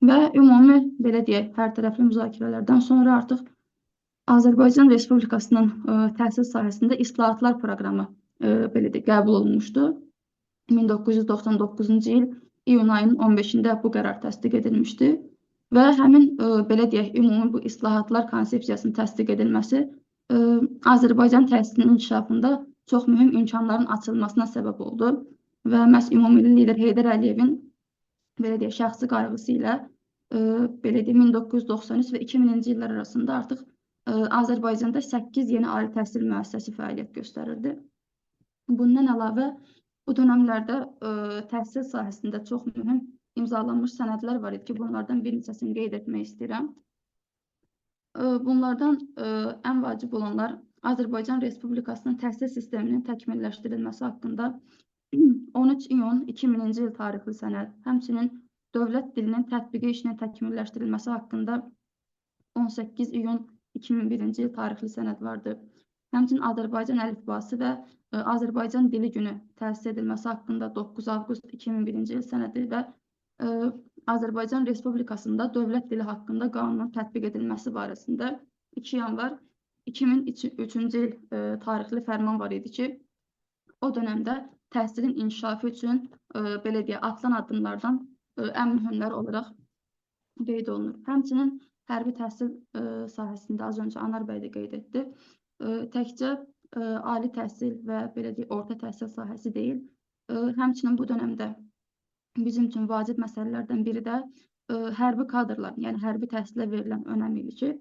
Və ümumi belə deyək, hər tərəfli müzakirələrdən sonra artıq Azərbaycan Respublikasının təhsil sahəsində islahatlar proqramı belə deyək, qəbul olunmuşdu. 1999-cu il iyun ayının 15-də bu qərar təsdiq edilmişdi və həmin belə deyək, ümumi bu islahatlar konsepsiyasının təsdiq edilməsi Azərbaycan təhsilinin inkişafında çox mühüm imkanların açılmasına səbəb oldu və məhz ümummilli lider Heydər Əliyevin belə deyək, şəxsi qayğısı ilə belə deyək, 1993 və 2000-ci illər arasında artıq Azərbaycanda 8 yeni ali təhsil müəssisəsi fəaliyyət göstərirdi. Bundan əlavə bu dönəmlərdə təhsil sahəsində çox mühüm imzalanmış sənədlər var idi ki, bunlardan bir neçəsini qeyd etmək istəyirəm. Bunlardan ən vacib olanlar Azərbaycan Respublikasının təhsil sisteminin təkmilləşdirilməsi haqqında 13 iyun 2000-ci il tarixli sənəd, həmçinin dövlət dilinin tətbiqi işinin təkmilləşdirilməsi haqqında 18 iyun 2001-ci il tarixli sənəd vardır. Həmçinin Azərbaycan əlifbası və Azərbaycan dili günü təsis edilməsi haqqında 9 avqust 2001-ci il sənədi və Azərbaycan Respublikasında dövlət dili haqqında qanunun tətbiq edilməsi barəsində 2 yanvar 2003-cü il tarixli fərman var idi ki, o dönəmdə təhsilin inkişafı üçün belə deyək, atılan addımlardan ən mühümləri olaraq qeyd olunur. Həmçinin hərbi təhsil sahəsində az öncə Anar bəy də qeyd etdi. Təkcə ali təhsil və belə deyək, orta təhsil sahəsi deyil, həmçinin bu dönəmdə bizim üçün vacib məsələlərdən biri də hərbi kadrların, yəni hərbi təhsilə verilən önəm idi ki,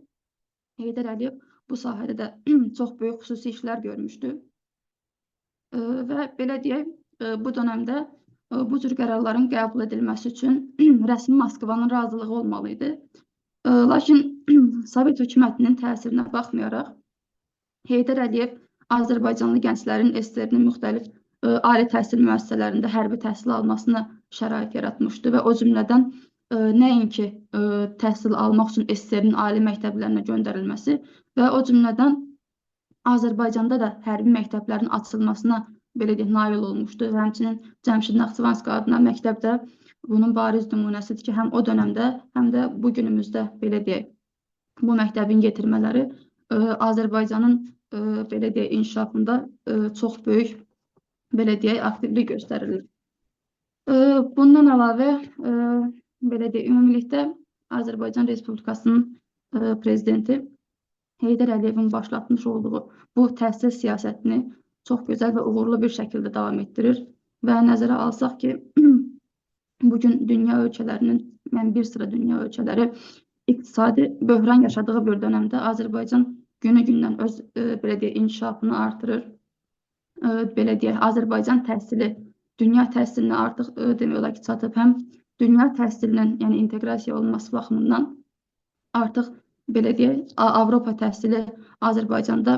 Heydər Əliyev bu sahədə də çox böyük xüsusi işlər görmüşdü. Və belə deyək, bu dönəmdə bu cür qərarların qəbul edilməsi üçün rəsmi Moskvanın razılığı olmalı idi. Lakin Sovet hökumətinin təsirinə baxmayaraq, Heydər Əliyev Azərbaycanlı gənclərin SSR-nin müxtəlif ali təhsil müəssisələrində hərbi təhsil almasına şərait yaratmışdı və o cümlədən nəinki təhsil almaq üçün SSR-nin ali məktəblərinə göndərilməsi və o cümlədən Azərbaycanda da hərbi məktəblərin açılmasına belə deyək, nail olmuşdu. Həmçinin Cəmşid Naxçıvanski adına məktəbdə bunun bariz nümunəsidir ki, həm o dönəmdə, həm də bu günümüzdə belə deyək, bu məktəbin yetirmələri Azərbaycanın belə deyək, inkişafında çox böyük belə deyək, aktivlik göstərilir. Bundan əlavə, belə deyək, ümumilikdə Azərbaycan Respublikasının prezidenti Heydər Əliyevin başlatmış olduğu bu təhsil siyasətini çox gözəl və uğurlu bir şəkildə davam etdirir və nəzərə alsaq ki, bugün dünya ölkələrinin, yəni bir sıra dünya ölkələri iqtisadi böhran yaşadığı bir dönəmdə Azərbaycan günü-gündən öz belə deyək, inkişafını artırır. Belə deyək, Azərbaycan təhsili dünya təhsilinə artıq demək olar ki, çatıb. Həm dünya təhsilinin, yəni inteqrasiya olunması baxımından artıq belə deyək, Avropa təhsili Azərbaycanda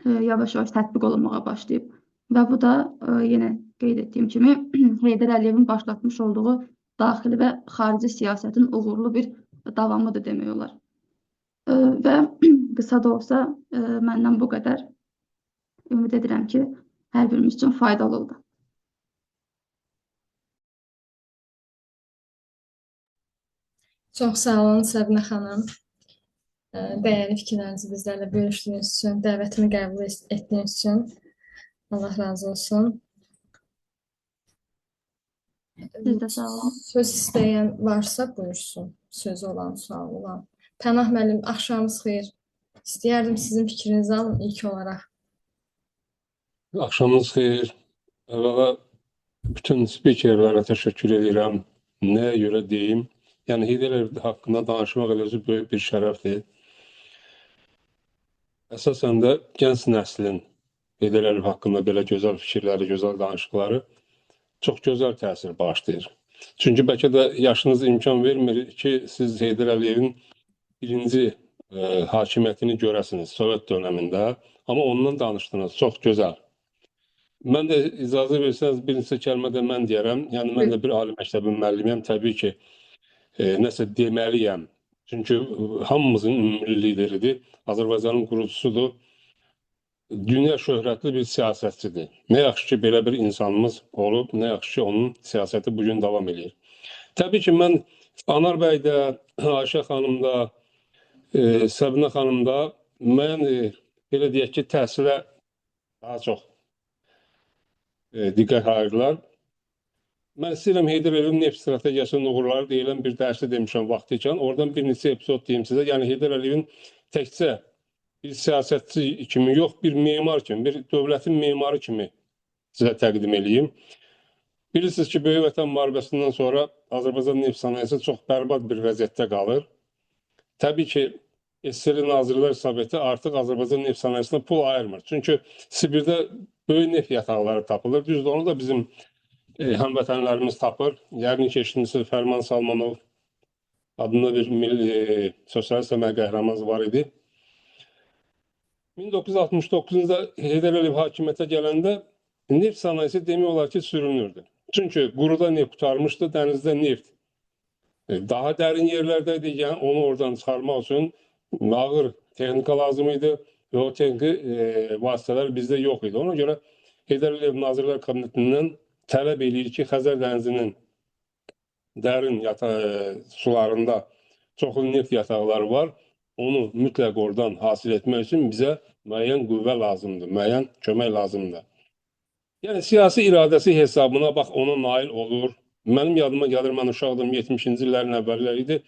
yavaş-yavaş tətbiq olunmağa başlayıb. Və bu da yenə qeyd etdiyim kimi Heydər Əliyevin başlatmış olduğu daxili və xarici siyasətin uğurlu bir davamıdır demək olar. Və qısa da olsa məndən bu qədər. Ümid edirəm ki, hər birimiz üçün faydalı oldu. Çox sağ olun Səbinə xanım. Dəyərli fikirlərinizi bizlərlə bölüşdüyünüz üçün, dəvətimi qəbul etdiyiniz üçün Allah razı olsun. Siz də sağ olun. Söz istəyən varsa buyursun. Sözü olan, sualı olan. Pənah müəllim, axşamınız xeyir. İstəyərdim sizin fikrinizi alın ilk olaraq. Axşamınız xeyir. Əvvəla bütün spikerlərə təşəkkür edirəm. Nəyə görə deyim? Yəni Heydər Əliyev haqqında danışmaq elə özü böyük bir şərəfdir. Əsasən də gənc nəslin Heydər Əliyev haqqında belə gözəl fikirləri, gözəl danışıqları çox gözəl təsir bağışlayır. Çünki bəlkə də yaşınız imkan vermir ki, siz Heydər Əliyevin birinci hakimiyyətini görəsiniz Sovet dönəmində. Amma ondan danışdınız, çox gözəl. Mən də icazə versəniz bir neçə kəlmə də mən deyərəm. Yəni mən də bir ali məktəbin müəllimiyəm. Təbii ki, nəsə deməliyəm. Çünki hamımızın ümumi lideridir. Azərbaycanın qurucusudur. Dünya şöhrətli bir siyasətçidir. Nə yaxşı ki, belə bir insanımız olub, nə yaxşı ki, onun siyasəti bugün davam edir. Təbii ki, mən Anar bəydə, Ayşə xanımda, Səbinə xanımda mən belə deyək ki, təhsilə daha çox diqqət ayırdılar. Mən istəyirəm Heydər Əliyevin neft strategiyasının uğurları deyilən bir dərsi demişəm vaxtı ikən. Oradan bir neçə epizod deyim sizə. Yəni Heydər Əliyevin təkcə bir siyasətçi kimi yox, bir memar kimi, bir dövlətin memarı kimi sizə təqdim edeyim. Bilirsiniz ki, Böyük Vətən müharibəsindən sonra Azərbaycan neft sənayesi çox bərbad bir vəziyyətdə qalır. Təbii ki, SSR Nazirlər Soveti artıq Azərbaycan neft sənayesinə pul ayırmır. Çünki Sibirdə böyük neft yataqları tapılır. Düzdür, onu da bizim həmvətənlərimiz tapır. Yəqin ki, eşitmişsiniz, Fərman Salmanov adında bir sosialist əmək qəhrəmanı var idi. 1969-da Heydər Əliyev hakimiyyətə gələndə neft sənayesi demək olar ki, sürünürdü. Çünki quruda neft qutarmışdı, dənizdə neft daha dərin yerlərdəydi. Yəni onu oradan çıxarmaq üçün ağır texnika lazım idi və o texniki vasitələr bizdə yox idi. Ona görə Heydər Əliyev Nazirlər Kabinetindən tələb edir ki, Xəzər dənizinin dərin sularında çoxlu neft yataqları var. Onu mütləq oradan hasil etmək üçün bizə müəyyən qüvvə lazımdır, müəyyən kömək lazımdır. Yəni siyasi iradəsi hesabına bax ona nail olur. Mənim yadıma gəlir, mən uşaqdım, 70-ci illərin əvvəlləri idi.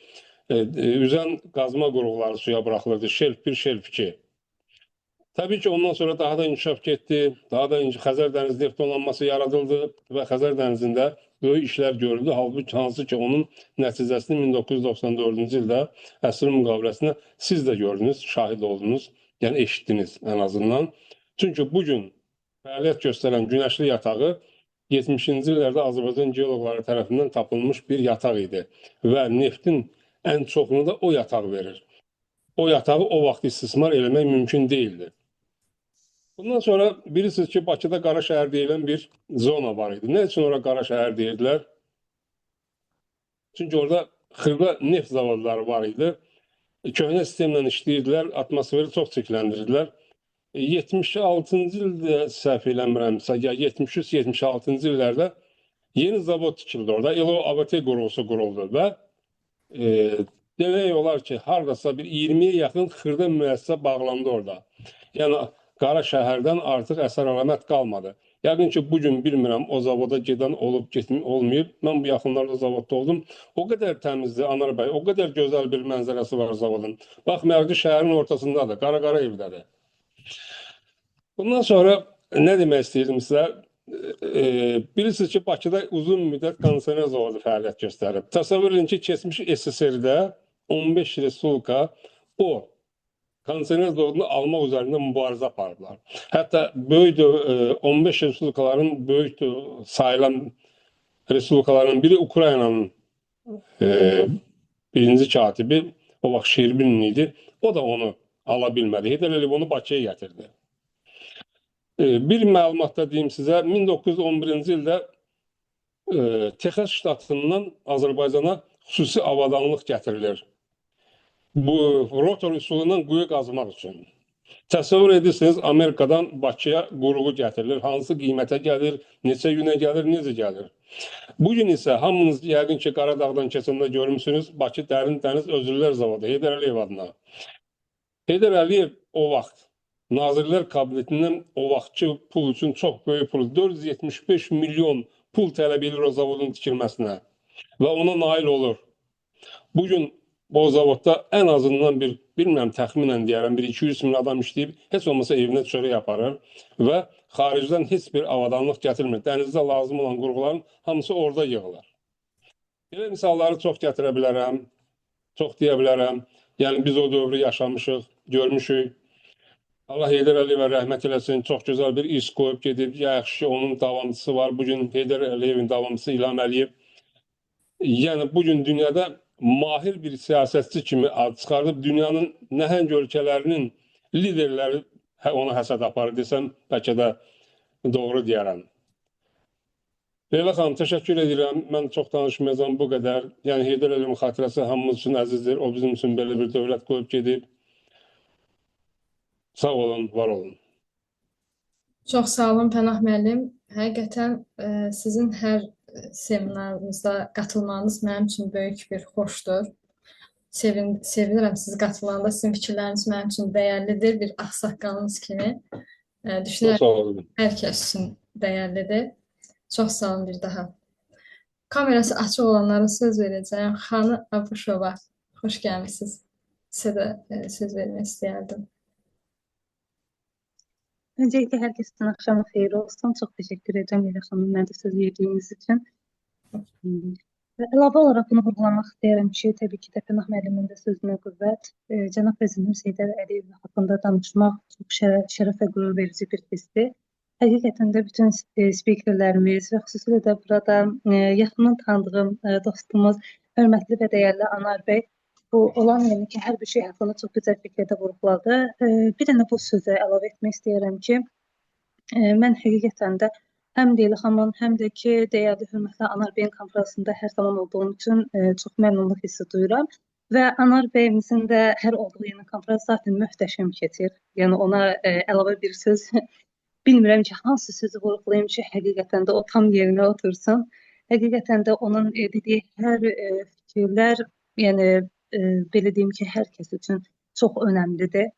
Üzən qazma qurğuları suya buraxılırdı, şelf 1, şelf 2. Təbii ki, ondan sonra daha da inkişaf getdi, daha da Xəzər dənizi neft donanması yaradıldı və Xəzər dənizində böyük işlər görüldü. Halbuki hansı ki, onun nəticəsini 1994-cü ildə əsr müqaviləsinə siz də gördünüz, şahid oldunuz, yəni eşitdiniz ən azından. Çünki bugün fəaliyyət göstərən Günəşli yatağı 70-ci illərdə Azərbaycan geoloqları tərəfindən tapılmış bir yataq idi və neftin ən çoxunu da o yataq verir. O yatağı o vaxt istismar eləmək mümkün deyildi. Bundan sonra bilirsiniz ki, Bakıda Qara şəhər deyilən bir zona var idi. Nə üçün ora Qara şəhər deyirdilər? Çünki orada xırda neft zavodları var idi. Köhnə sistemlə işləyirdilər, atmosferi çox çirkləndirdilər. 76-cı ildə səhv eləmirəmsə, ya 73-76-cı illərdə yeni zavod tikildi orada. Elə o ABT qurğusu quruldu və demək olar ki, haradasa bir 20-yə yaxın xırda müəssisə bağlandı orada. Yəni Qara şəhərdən artıq əsər əlamət qalmadı. Yəqin ki, bugün bilmirəm o zavoda gedən olub, olmayıb. Mən bu yaxınlarda zavodda oldum. O qədər təmizdir Anar bəy, o qədər gözəl bir mənzərəsi var zavodun. Baxmayaraq ki, şəhərin ortasındadır, qara-qara evləri. Bundan sonra nə demək istəyirdim sizə? Bilirsiniz ki, Bakıda uzun müddət kondisioner zavodu fəaliyyət göstərib. Təsəvvür edin ki, keçmiş SSR-də 15 respublika o kondisioner zavodunu almaq üzərində mübarizə apardılar. Hətta böyük 15 respublikaların böyük sayılan respublikaların biri Ukraynanın birinci katibi, o vaxt Şerbinin idi. O da onu ala bilmədi. Heydər Əliyev onu Bakıya gətirdi. Bir məlumatda deyim sizə, 1911-ci ildə Texas ştatından Azərbaycana xüsusi avadanlıq gətirilir. Bu rotor üsulundan quyu qazmaq üçün. Təsəvvür edirsiniz, Amerikadan Bakıya qurğu gətirilir. Hansı qiymətə gəlir, neçə günə gəlir, necə gəlir. Bugün isə hamınız yəqin ki, Qaradağdan keçəndə görmüsünüz, Bakı Dərin Dəniz Özürlər Zavodu, Heydər Əliyev adına. Heydər Əliyev o vaxt Nazirlər Kabinetindən o vaxtki pul üçün çox böyük pul, 475 milyon pul tələb edir o zavodun tikilməsinə və ona nail olur. Bugün bu zavodda ən azından bilmirəm, təxminən deyərəm, 200 min adam işləyib, heç olmasa evinə çörək aparır və xaricdən heç bir avadanlıq gətirmir. Dənizdə lazım olan qurğuların hamısı orada yığılır. Belə misalları çox gətirə bilərəm, çox deyə bilərəm. Yəni biz o dövrü yaşamışıq, görmüşük. Allah Heydər Əliyevə rəhmət eləsin, çox gözəl bir iş qoyub gedib. Yaxşı ki, onun davamçısı var. Bugün Heydər Əliyevin davamçısı İlham Əliyev. Yəni bugün dünyada mahir bir siyasətçi kimi ad çıxardıb, dünyanın nəhəng ölkələrinin liderləri ona həsəd aparır desəm, bəlkə də doğru deyərəm. Leyla xanım, təşəkkür edirəm. Mən çox danışmayacağım, bu qədər. Yəni Heydər Əliyevin xatirəsi hamımız üçün əzizdir. O bizim üçün belə bir dövlət qoyub gedib. Sağ olun, var olun. Çox sağ olun Pənah müəllim. Həqiqətən sizin hər seminarınızda qatılmanız mənim üçün böyük bir xoşdur. Sevinirəm siz qatılanda, sizin fikirləriniz mənim üçün dəyərlidir, bir ağsaqqalınız kimi. Düşünürəm Sağ olun. hər kəs üçün dəyərlidir. Çox sağ olun bir daha. Kamerası açıq olanlara söz verəcəyim. Xanı Abuşova, xoş gəlmisiniz. Sizə də söz vermək istəyərdim. Öncelikle herkesin akşamı xeyir olsun. Çox təşəkkür edirəm Leyla xanım, mənə də söz verdiyiniz üçün. Və əlavə olaraq bunu vurğulamaq istəyirəm ki, təbii ki, Pənah müəllimin də sözünə qüvvət. Cənab Prezident Heydər Əliyev haqqında danışmaq çox şərəf və qürur verici bir hisdir. Həqiqətən də bütün spikerlərimiz və xüsusilə də burada yaxından tanıdığım dostumuz, hörmətli və dəyərli Anar bəy, bu olan yəni ki, hər bir şey haqqında çox gözəl şəkildə vurğuladı. Bir dənə bu sözə əlavə etmək istəyirəm ki, mən həqiqətən də həm Leyla xanımın, həm də ki, dəyərli hörmətli Anar bəyin konferansında hər zaman olduğum üçün çox məmnunluq hissi duyuram. Və Anar bəyimizin də hər olduğu yəni konferans zaten möhtəşəm keçir. Yəni ona əlavə bir söz bilmirəm ki, hansı sözü vurğulayım ki, həqiqətən də o tam yerinə otursun. Həqiqətən də onun dediyi hər fikirlər, yəni belə deyim ki, hər kəs üçün çox önəmlidir.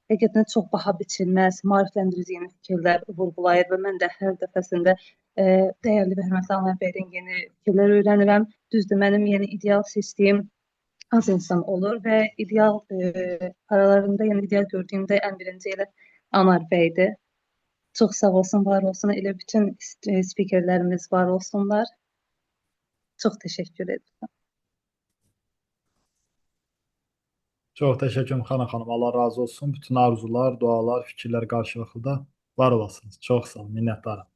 Həqiqətən çox baha biçilməz, maarifləndirici yeni fikirlər vurğulayır və mən də hər dəfəsində dəyərli və hörmətli Anar bəydən yeni fikirlər öyrənirəm. Düzdür, mənim yeni ideal seçdiyim az insan olur və ideal aralarında, yəni ideal gördüyümdə ən birinci elə Anar bəydir. Çox sağ olsun, var olsun, elə bütün spikerlərimiz var olsunlar. Çox təşəkkür edirəm. Çox təşəkkür ederim Xana xanım. Allah razı olsun. Bütün arzular, dualar, fikirlər qarşılıqlı var olasınız. Çox sağ olun, minnətdaram.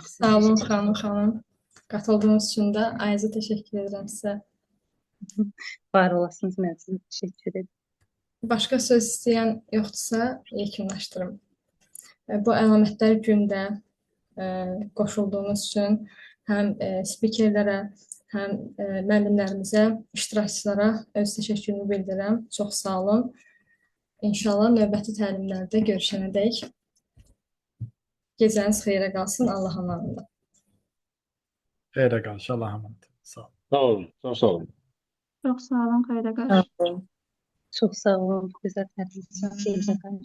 Sağ olun xanım. Qatıldığınız üçün də ayrıca təşəkkür edirəm sizə. Var olasınız, mən sizə təşəkkür edirəm. Başqa söz istəyən yoxdursa, yekunlaşdırım. Bu əlamətlər gündə qoşulduğunuz üçün həm spikerlərə, həm müəllimlərimizə, iştirakçılara öz təşəkkürümü bildirirəm. Çox sağ olun. İnşallah növbəti təlimlərdə görüşənədək gecəniz xeyrə qalsın. Allahın adında. Xeyrə qalsın. Allah'a emanet. Sağ olun. Sağ olun. Çok sağ olun. Çox sağ olun, xeyrə qarşı. Çox sağ olun, bu gözəl təklif üçün.